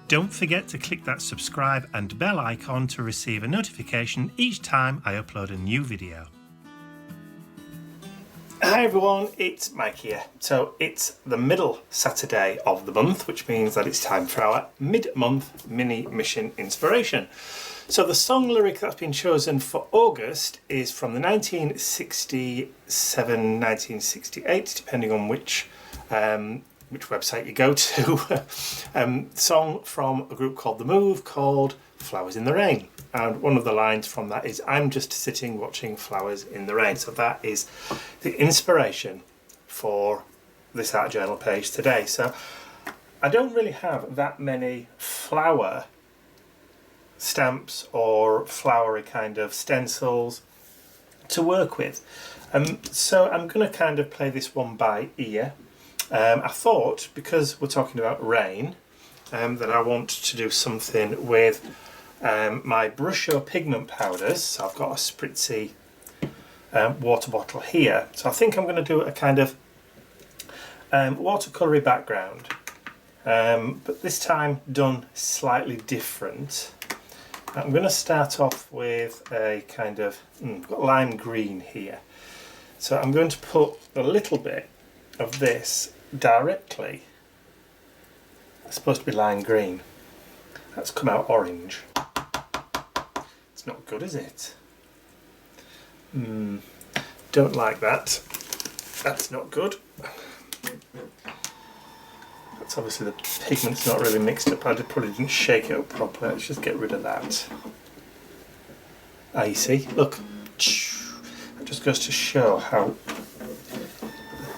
Don't forget to click that subscribe and bell icon to receive a notification each time I upload a new video. Hi everyone, it's Mike here. So it's the middle Saturday of the month, which means that it's time for our mid-month mini mission inspiration. So the song lyric that's been chosen for August is from the 1967-1968, depending on which website you go to, song from a group called The Move called Flowers in the Rain. And one of the lines from that is, I'm just sitting watching flowers in the rain. So that is the inspiration for this art journal page today. So I don't really have that many flower stamps or flowery kind of stencils to work with. So I'm going to kind of play this one by ear. I thought, because we're talking about rain, that I want to do something with my brush or pigment powders. So I've got a spritzy water bottle here. So I think I'm going to do a kind of watercolory background, but this time done slightly different. I'm going to start off with a kind of got lime green here. So I'm going to put a little bit of this directly. It's supposed to be lime green. That's come out orange. It's not good, is it? Don't like that. That's not good. That's obviously the pigment's not really mixed up. I probably didn't shake it up properly. Let's just get rid of that. Ah, you see? Look. That just goes to show how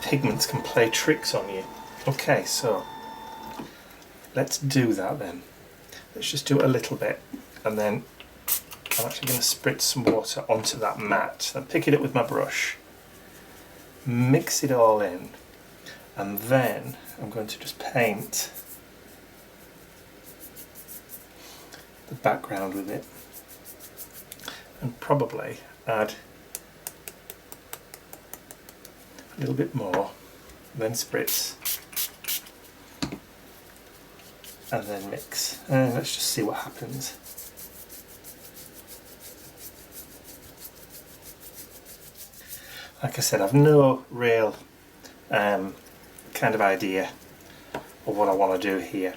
pigments can play tricks on you. Okay, so let's do that then. Let's just do a little bit, and then I'm actually going to spritz some water onto that mat and pick it up with my brush, mix it all in, and then I'm going to just paint the background with it, and probably add a little bit more, then spritz, and then mix. And let's just see what happens. Like I said, I've no real kind of idea of what I want to do here.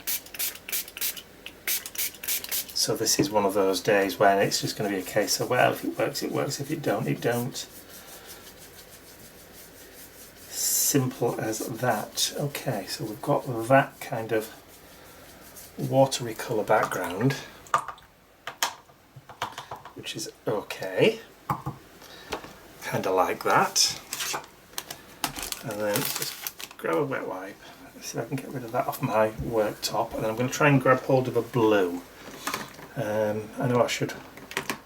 So this is one of those days when it's just going to be a case of, well, if it works, it works. If it don't, it don't. Simple as that. Okay, so we've got that kind of watery colour background, which is okay. Kind of like that. And then just grab a wet wipe. Let's see if I can get rid of that off my worktop. And then I'm going to try and grab hold of a blue. I know I should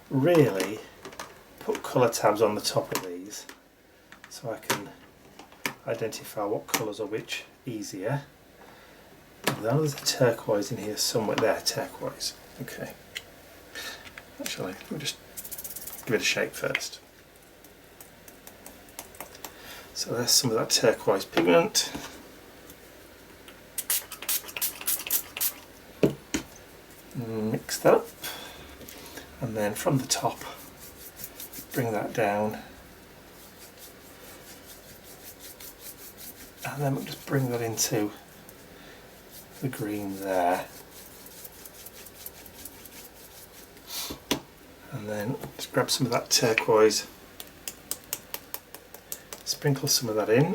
really put colour tabs on the top of these so I can identify what colours are which easier. Now there's a turquoise in here somewhere. There, turquoise. Okay. Actually, let me just give it a shake first. So there's some of that turquoise pigment. Mix that up. And then from the top, bring that down. And then we'll just bring that into the green there. And then just grab some of that turquoise, sprinkle some of that in.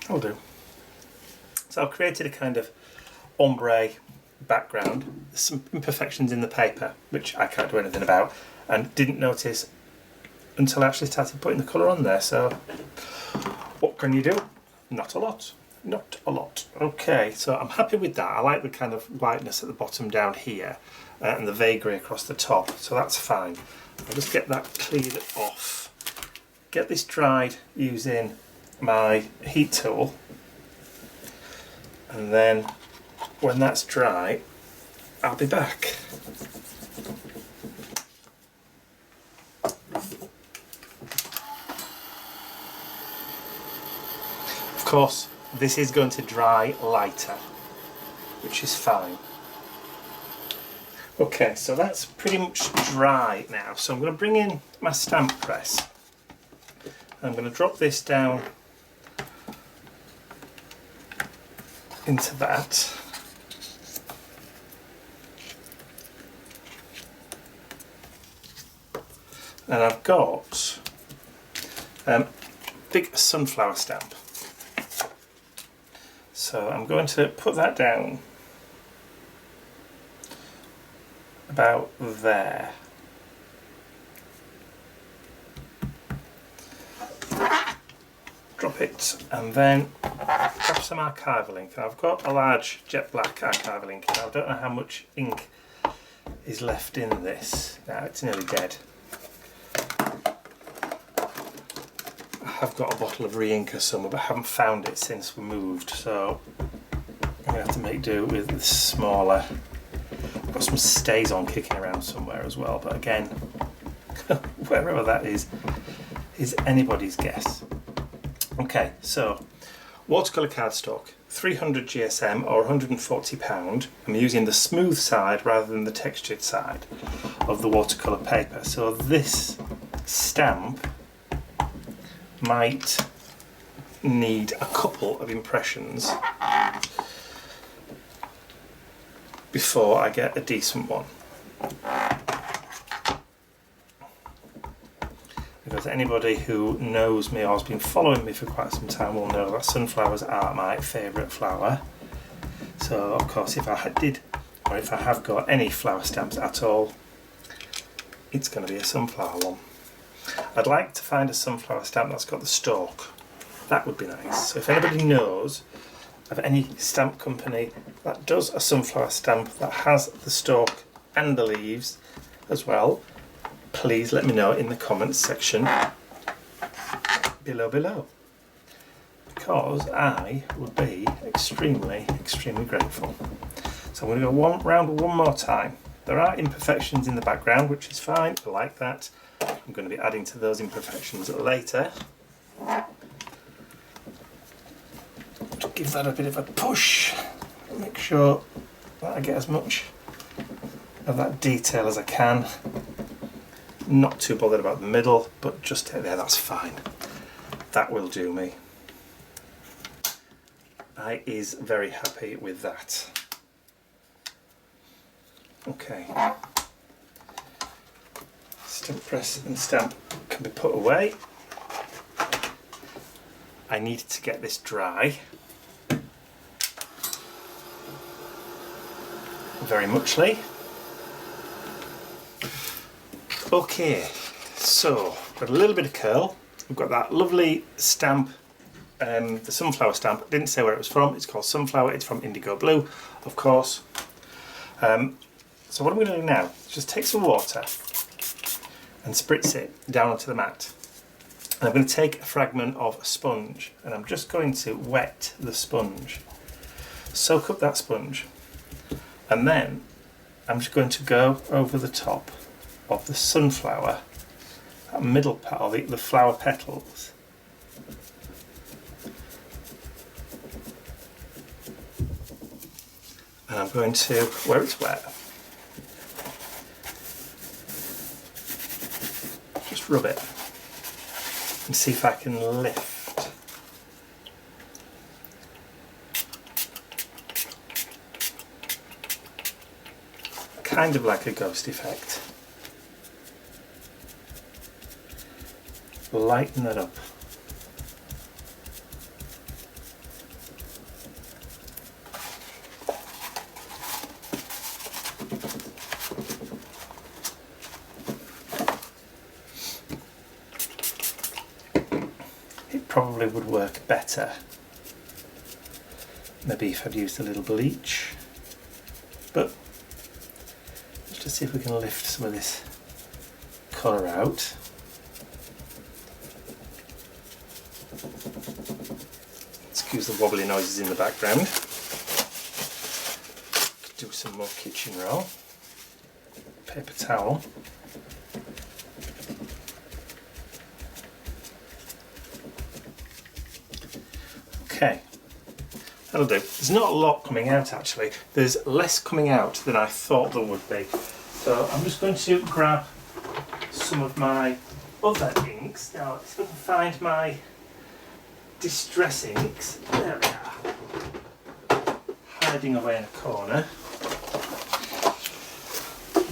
I'll do. So I've created a kind of ombre background. There's some imperfections in the paper which I can't do anything about and didn't notice until I actually started putting the colour on there. So what can you do? Not a lot. Not a lot. Okay, so I'm happy with that. I like the kind of whiteness at the bottom down here and the vagary across the top, so that's fine. I'll just get that cleared off. Get this dried using my heat tool And then when that's dry, I'll be back. Of course, this is going to dry lighter, which is fine. Okay, so that's pretty much dry now. So I'm going to bring in my stamp press. I'm going to drop this down into that. And I've got big sunflower stamp. So I'm going to put that down about there. Drop it and then grab some archival ink. I've got a large jet black archival ink. I don't know how much ink is left in this. Now it's nearly dead. I've got a bottle of re-inker somewhere, but I haven't found it since we moved, so I'm going to have to make do with the smaller. I've got some stays-on kicking around somewhere as well, but again, wherever that is anybody's guess. Okay, so watercolour cardstock, 300 GSM or £140. I'm using the smooth side rather than the textured side of the watercolour paper. So this stamp might need a couple of impressions before I get a decent one. Because anybody who knows me or has been following me for quite some time will know that sunflowers are my favourite flower. So of course if I have got any flower stamps at all, it's going to be a sunflower one. I'd like to find a sunflower stamp that's got the stalk. That would be nice. So if anybody knows of any stamp company that does a sunflower stamp that has the stalk and the leaves as well, please let me know in the comments section below. Because I would be extremely grateful. So I'm going to go one more time. There are imperfections in the background, which is fine. I like that. I'm going to be adding to those imperfections later. To give that a bit of a push. Make sure that I get as much of that detail as I can. Not too bothered about the middle, but just there, that's fine. That will do me. I is very happy with that. Okay. Stamp press and stamp can be put away. I need to get this dry very muchly. Okay, so got a little bit of curl. We've got that lovely stamp, the sunflower stamp. I didn't say where it was from. It's called Sunflower. It's from Indigo Blue, of course. So what I'm going to do now is just take some water and spritz it down onto the mat. And I'm going to take a fragment of a sponge and I'm just going to wet the sponge. Soak up that sponge. And then I'm just going to go over the top of the sunflower, that middle part, the flower petals. And I'm going to, where it's wet, just rub it and see if I can lift. Kind of like a ghost effect. Lighten that up. It probably would work better maybe if I'd used a little bleach, but let's just see if we can lift some of this colour out. Excuse the wobbly noises in the background. do some more kitchen roll. Paper towel. Okay, that'll do. There's not a lot coming out actually. There's less coming out than I thought there would be. So I'm just going to grab some of my other inks. Now let's see if I can find my distress inks. There we are. Hiding away in a corner.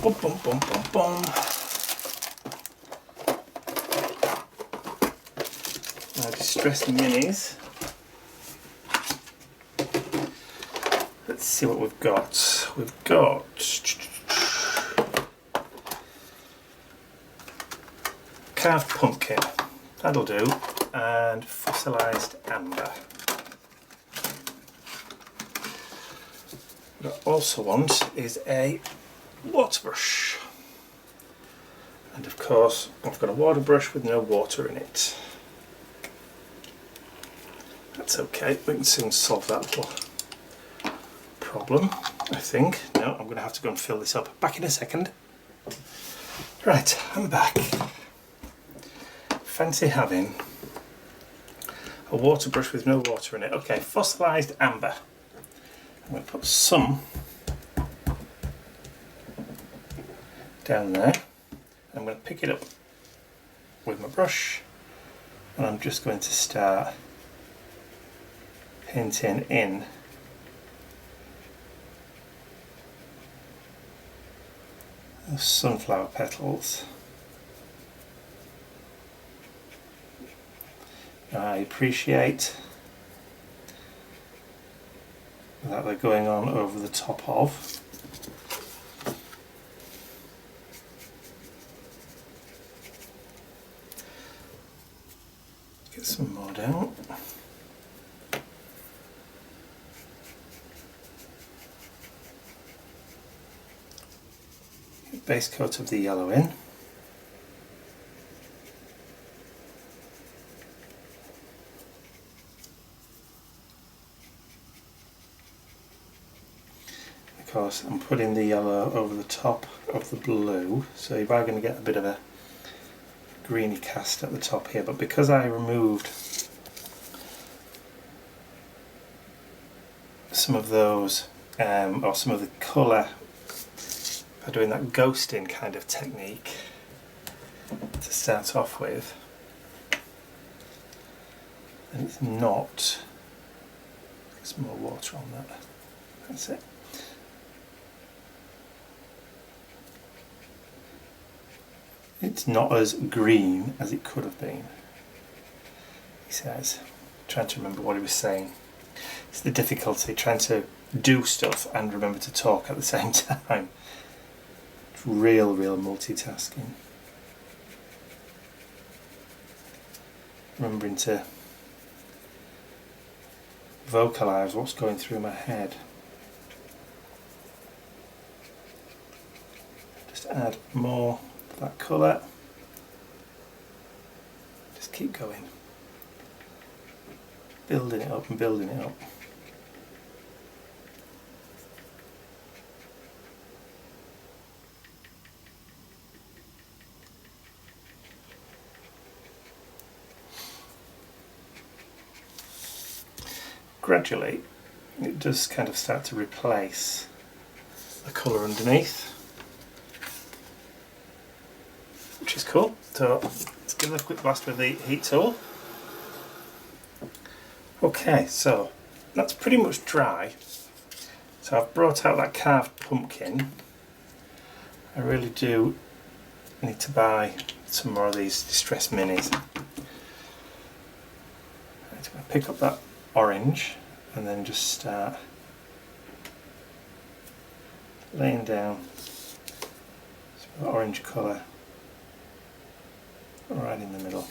Bum, bum, bum, bum, bum. My distress minis. Let's see what we've got. We've got carved pumpkin, that'll do, and fossilised amber. What I also want is a water brush, and of course I've got a water brush with no water in it. That's okay, we can soon solve that little problem, I think. No, I'm going to have to go and fill this up. Back in a second. Right, I'm back. Fancy having a water brush with no water in it. Okay, fossilised amber. I'm going to put some down there. I'm going to pick it up with my brush and I'm just going to start painting in the sunflower petals. I appreciate that they're going on over the top of. Get some more down. Get base coat of the yellow in. Of course, I'm putting the yellow over the top of the blue, so you are going to get a bit of a greeny cast at the top here, but because I removed some of those, or some of the colour by doing that ghosting kind of technique to start off with, and it's not, get some more water on that, that's it. It's not as green as it could have been, he says. Trying to remember what he was saying. It's the difficulty trying to do stuff and remember to talk at the same time. It's real multitasking. Remembering to vocalise what's going through my head. Just add more of that colour. Just keep going. Building it up and building it up. Gradually, it does kind of start to replace the colour underneath, which is cool. So let's give it a quick blast with the heat tool. Okay, so that's pretty much dry. So I've brought out that carved pumpkin. I really do need to buy some more of these distress minis. I'm going to pick up that orange and then just start laying down some of the orange colour right in the middle.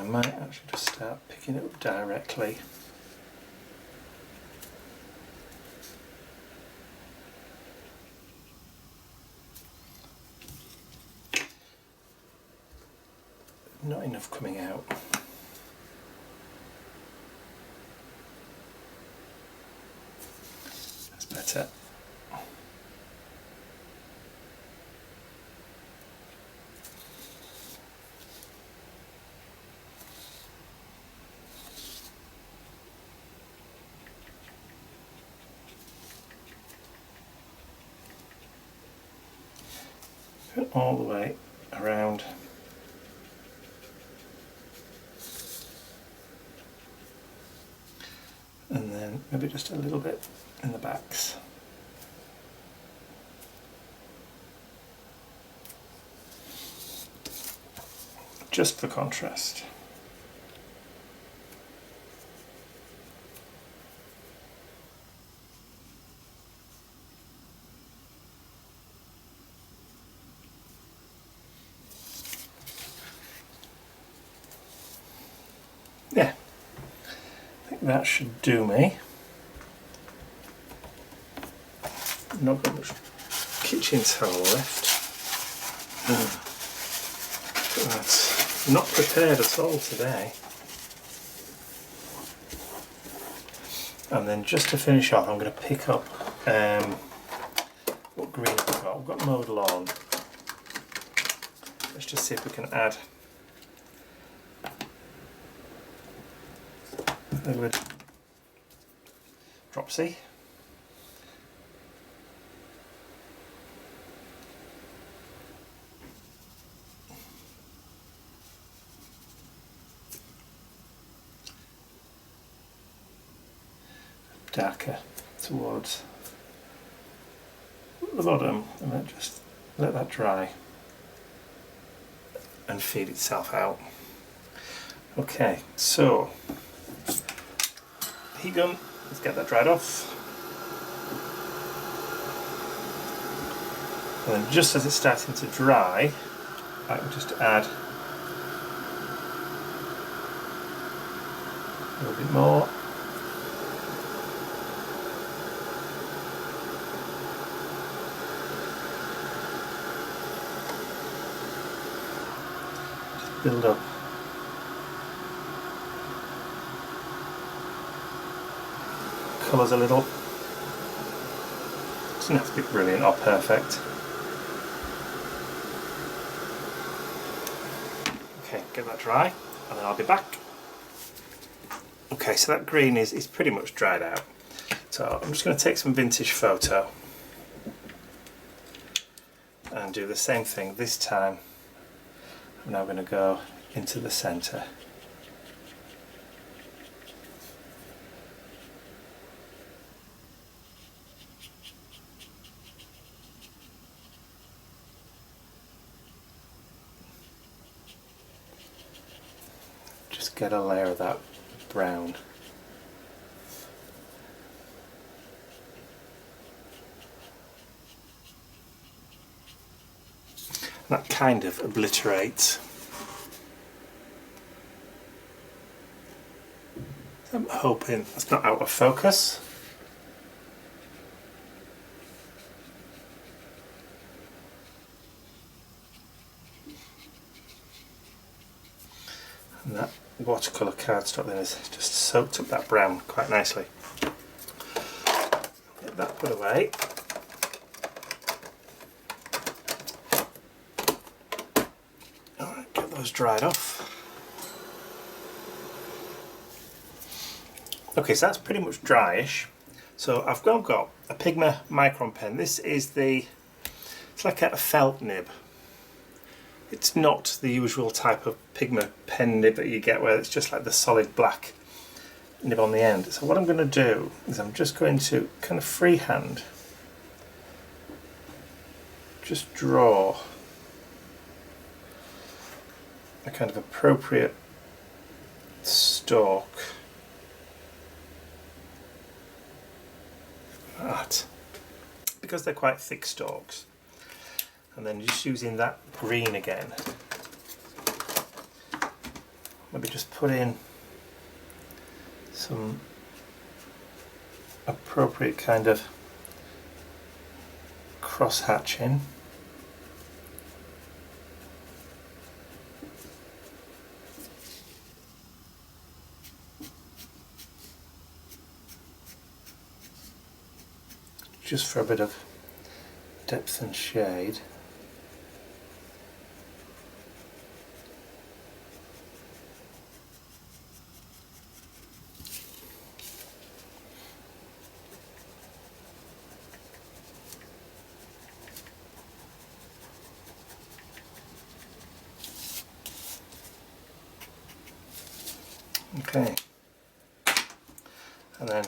might actually just start picking it up directly. Not enough coming out. That's better. All the way around. And then maybe just a little bit in the backs. Just for contrast. Yeah, I think that should do me. Not got much kitchen towel left. That's not prepared at all today. And then just to finish off, I'm going to pick up what green have we got? We've got mowed lawn. Let's just see if we can add a little bit dropsy. Darker towards the bottom, and then just let that dry and feed itself out. Okay, so heat gun, let's get that dried off. And then just as it's starting to dry, I can just add a little bit more. Just build up. Colours a little. Doesn't have to be brilliant or perfect. Okay, get that dry and then I'll be back. Okay, so that green is pretty much dried out. So I'm just going to take some vintage photo and do the same thing. This time I'm now going to go into the centre. Just get a layer of that brown. That kind of obliterates. I'm hoping that's not out of focus. And that watercolour cardstock then has just soaked up that brown quite nicely. Get that put away. Alright, get those dried off. Okay, so that's pretty much dryish. So I've got a Pigma Micron pen. This is it's like a felt nib. It's not the usual type of Pigma pen nib that you get where it's just like the solid black nib on the end. So what I'm going to do is I'm just going to kind of freehand just draw a kind of appropriate stalk. That, because they're quite thick stalks, and then just using that green again, maybe just put in some appropriate kind of cross hatching. Just for a bit of depth and shade. Okay, and then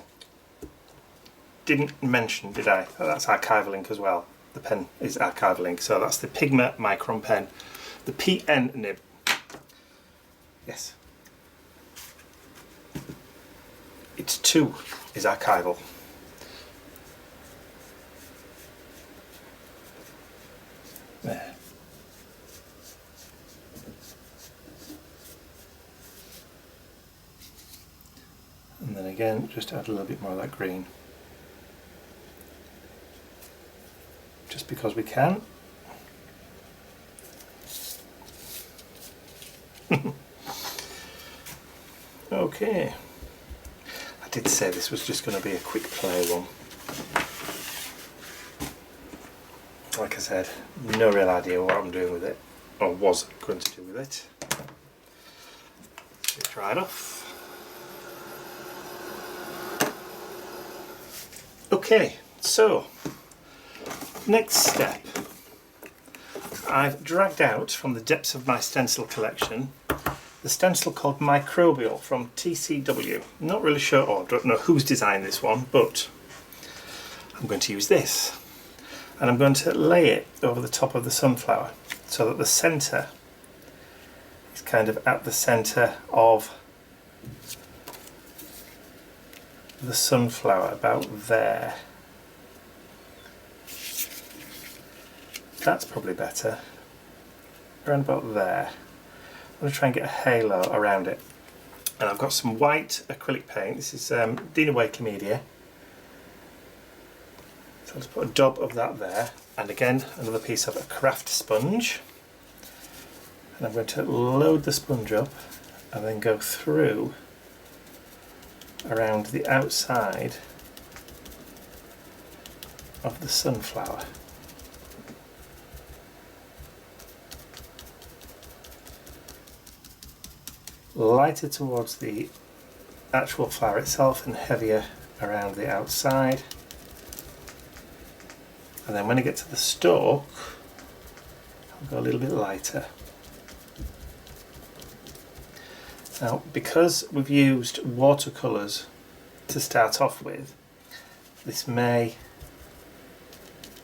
didn't mention, did I, that that's archival ink as well. The pen is archival ink, so that's the Pigma Micron pen, the PN nib. Yes, it's 2 is archival. There. And then again, just add a little bit more of that green. Just because we can. Okay. I did say this was just going to be a quick play one. Like I said, no real idea what I'm doing with it, or was going to do with it. Let's try it off. Okay, so next step, I've dragged out from the depths of my stencil collection the stencil called Microbial from TCW. Not really sure, or don't know who's designed this one, but I'm going to use this. And I'm going to lay it over the top of the sunflower so that the centre is kind of at the centre of the sunflower, about there. That's probably better. Around about there. I'm going to try and get a halo around it. And I've got some white acrylic paint. This is Dina Wakelee Media. So I'll just put a dab of that there. And again, another piece of a craft sponge. And I'm going to load the sponge up and then go through around the outside of the sunflower. Lighter towards the actual flower itself and heavier around the outside. And then when I get to the stalk, I'll go a little bit lighter. Now, because we've used watercolours to start off with, this may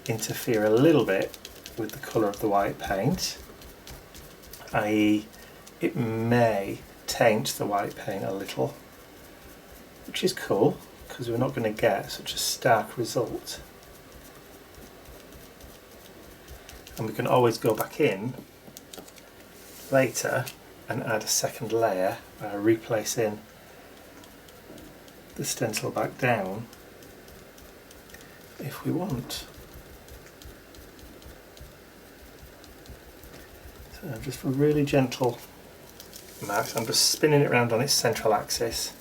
interfere a little bit with the colour of the white paint, i.e. it may taint the white paint a little, which is cool because we're not going to get such a stark result. And we can always go back in later and add a second layer by replacing the stencil back down if we want. So just for really gentle marks, I'm just spinning it around on its central axis.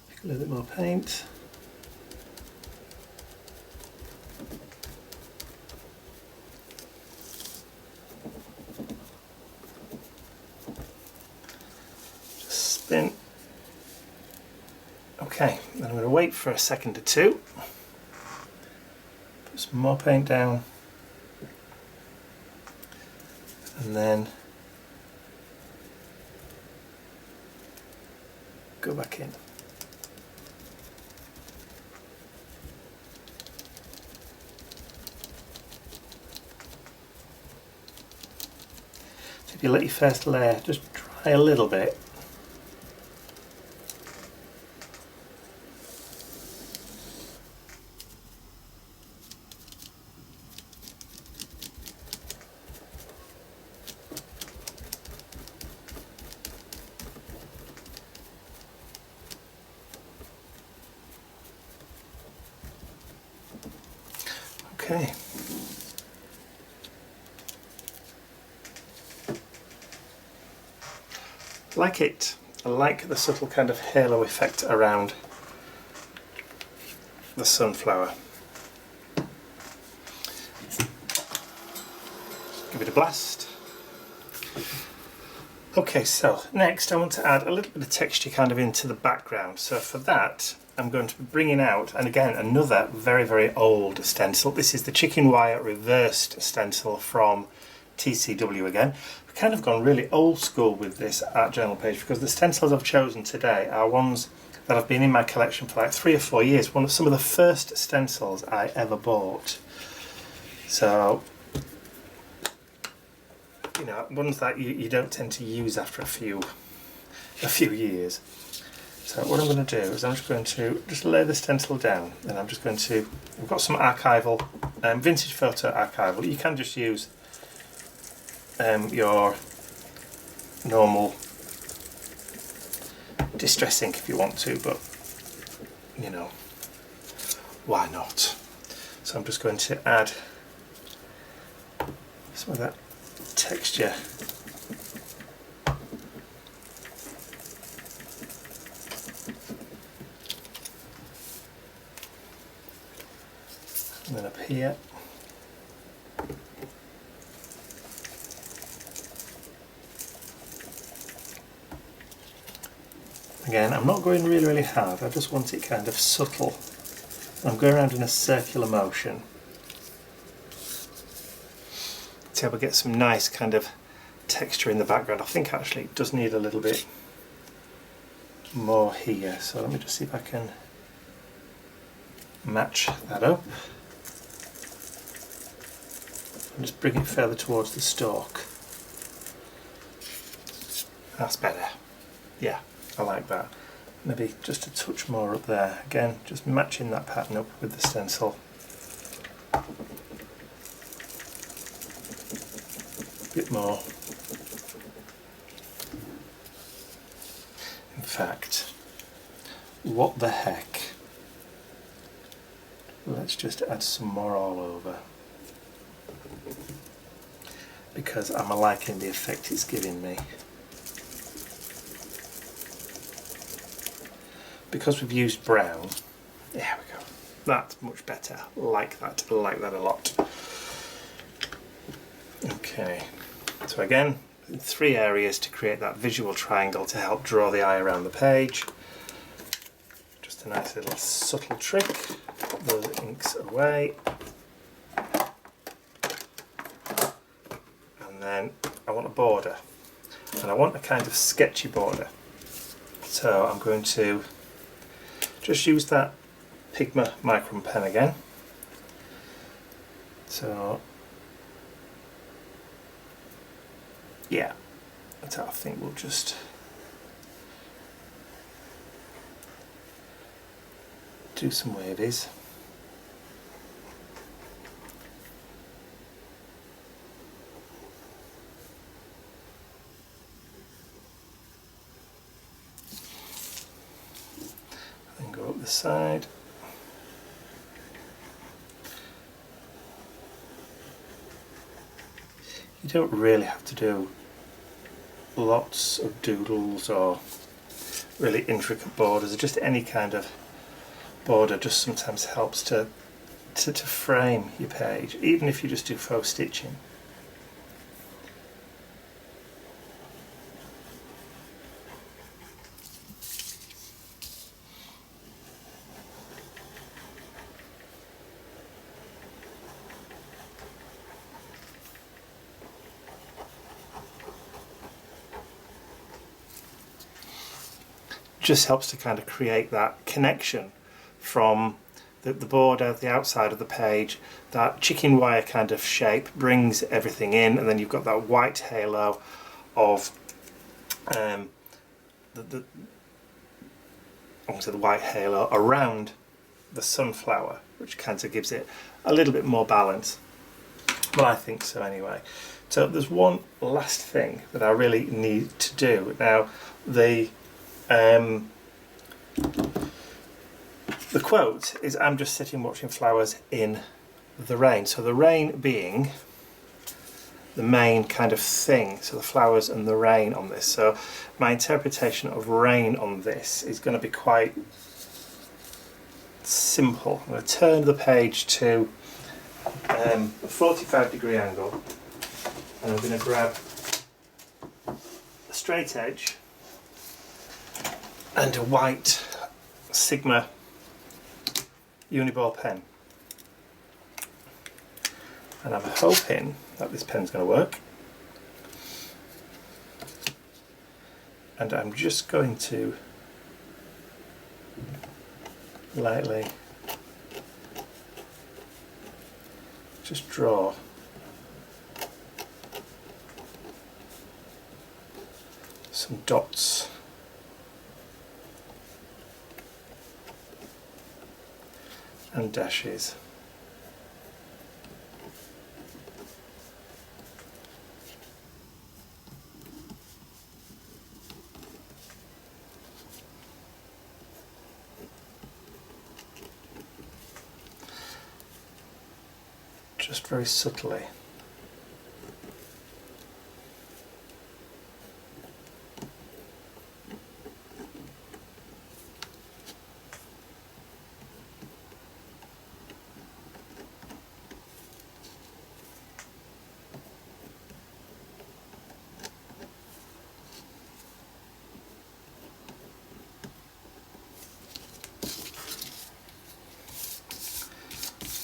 Pick a little bit more paint. Spin. Okay, then I'm going to wait for a second or two. Put some more paint down. And then go back in. So if you let your first layer just dry a little bit, Okay. Like it. I like the subtle kind of halo effect around the sunflower. Give it a blast. Okay, so next I want to add a little bit of texture kind of into the background. So for that, I'm going to be bringing out, and again, another very, very old stencil. This is the chicken wire reversed stencil from TCW again. We've kind of gone really old school with this art journal page because the stencils I've chosen today are ones that have been in my collection for like 3 or 4 years. One of some of the first stencils I ever bought. So, you know, ones that you don't tend to use after a few years. So what I'm going to do is I'm just going to lay the stencil down, and I'm just going to, we've got some archival, vintage photo archival. You can just use your normal distress ink if you want to, but you know, why not? So I'm just going to add some of that texture and then up here. Again, I'm not going really, really hard, I just want it kind of subtle. I'm going around in a circular motion. See how we get some nice kind of texture in the background. I think actually it does need a little bit more here, so let me just see if I can match that up and just bring it further towards the stalk. That's better. Yeah, I like that. Maybe just a touch more up there. Again, just matching that pattern up with the stencil. Bit more. In fact, what the heck? Let's just add some more all over, because I'm liking the effect it's giving me. Because we've used brown, there we go. That's much better. Like that. I like that a lot. Okay. So again, 3 areas to create that visual triangle to help draw the eye around the page. Just a nice little subtle trick. Put those inks away. And then I want a border. And I want a kind of sketchy border. So I'm going to just use that Pigma Micron pen again. So yeah, that's how I think we'll just do some wavies. Then go up the side. You don't really have to do lots of doodles or really intricate borders. Just any kind of border just sometimes helps to frame your page, even if you just do faux stitching. Just helps to kind of create that connection from the border, the outside of the page. That chicken wire kind of shape brings everything in, and then you've got that white halo of the white halo around the sunflower, which kind of gives it a little bit more balance. Well, I think so anyway. So there's one last thing that I really need to do. Now, the quote is, "I'm just sitting watching flowers in the rain. So the rain being the main kind of thing, so the flowers and the rain on this. So my interpretation of rain on this is going to be quite simple. I'm going to turn the page to a 45-degree angle, and I'm going to grab a straight edge and a white Sigma Uniball pen. And I'm hoping that this pen's going to work. And I'm just going to lightly just draw some dots and dashes. Just very subtly.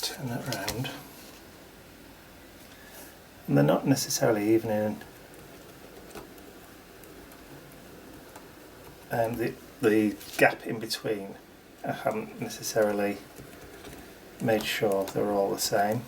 Turn that round. And they're not necessarily even in the gap in between. I haven't necessarily made sure they're all the same.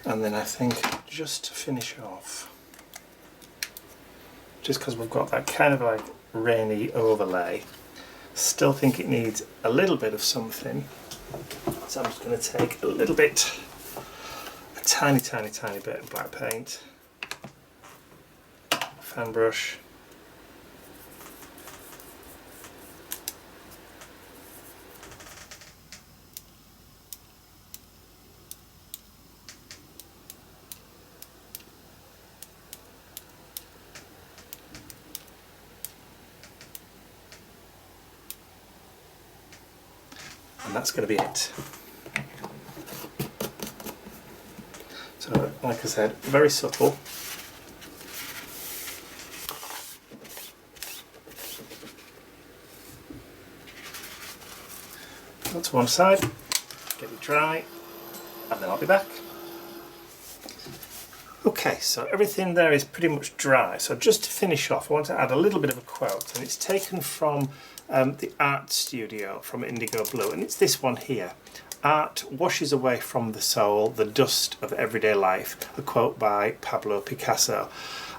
And then I think just to finish off, just because we've got that kind of like rainy overlay, still think it needs a little bit of something. So I'm just going to take a tiny bit of black paint, fan brush, and that's going to be it. So, like I said, very subtle. Put to one side, get it dry, and then I'll be back. Okay, so everything there is pretty much dry. So just to finish off, I want to add a little bit of a quote, and it's taken from the art studio from Indigo Blue, and it's this one here. Art washes away from the soul the dust of everyday life, a quote by Pablo Picasso.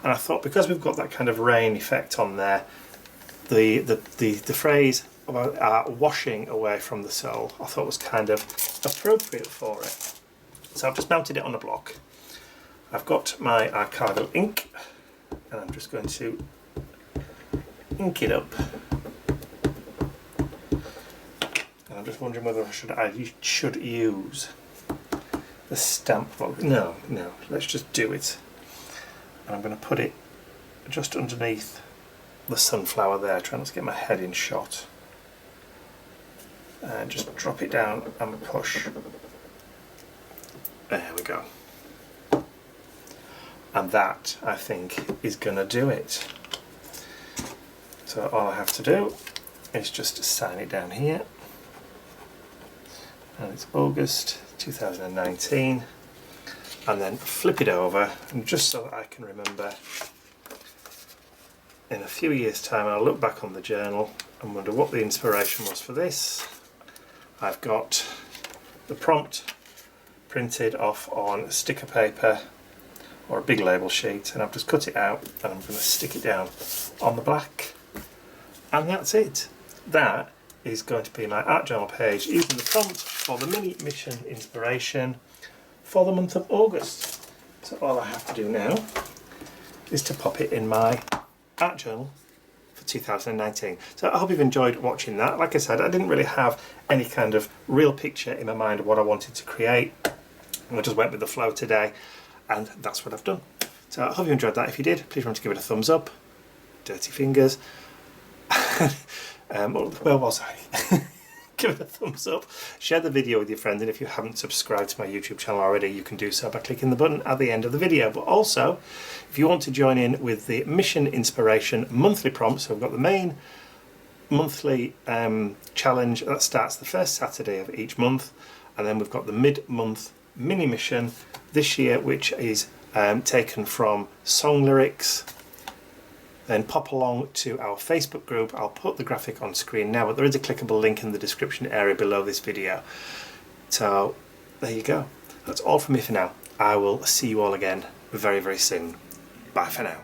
And I thought, because we've got that kind of rain effect on there, the phrase about art washing away from the soul, I thought was kind of appropriate for it. So I've just mounted it on a block. I've got my archival ink, and I'm just going to ink it up. And I'm just wondering whether I should use the stamp block. No, let's just do it. And I'm going to put it just underneath the sunflower there, trying not to get my head in shot. And just drop it down and push. There we go. And that, I think, is going to do it. So all I have to do is just sign it down here, and it's August 2019, and then flip it over, and just so that I can remember in a few years' time I'll look back on the journal and wonder what the inspiration was for this. I've got the prompt printed off on sticker paper or a big label sheet, and I've just cut it out and I'm going to stick it down on the black, and that's it. That is going to be my art journal page using the prompt for the mini mission inspiration for the month of August. So all I have to do now is to pop it in my art journal for 2019. So I hope you've enjoyed watching that. Like I said, I didn't really have any kind of real picture in my mind of what I wanted to create. I just went with the flow today, and that's what I've done. So I hope you enjoyed that. If you did, please remember to give it a thumbs up. Dirty fingers. Where was I? Give it a thumbs up. Share the video with your friends, and if you haven't subscribed to my YouTube channel already, you can do so by clicking the button at the end of the video. But also, if you want to join in with the Mission Inspiration monthly prompt, so we've got the main monthly challenge that starts the first Saturday of each month, and then we've got the mid-month mini mission this year, which is taken from song lyrics. Then pop along to our Facebook group. I'll put the graphic on screen now, but there is a clickable link in the description area below this video. So there you go. That's all from me for now. I will see you all again very, very soon. Bye for now.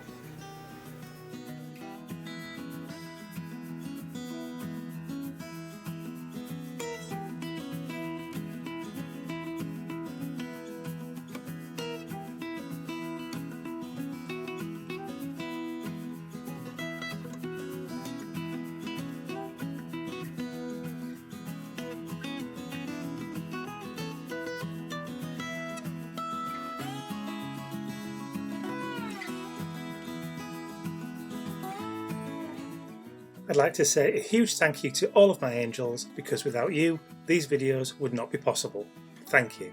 I'd like to say a huge thank you to all of my angels, because without you, these videos would not be possible. Thank you.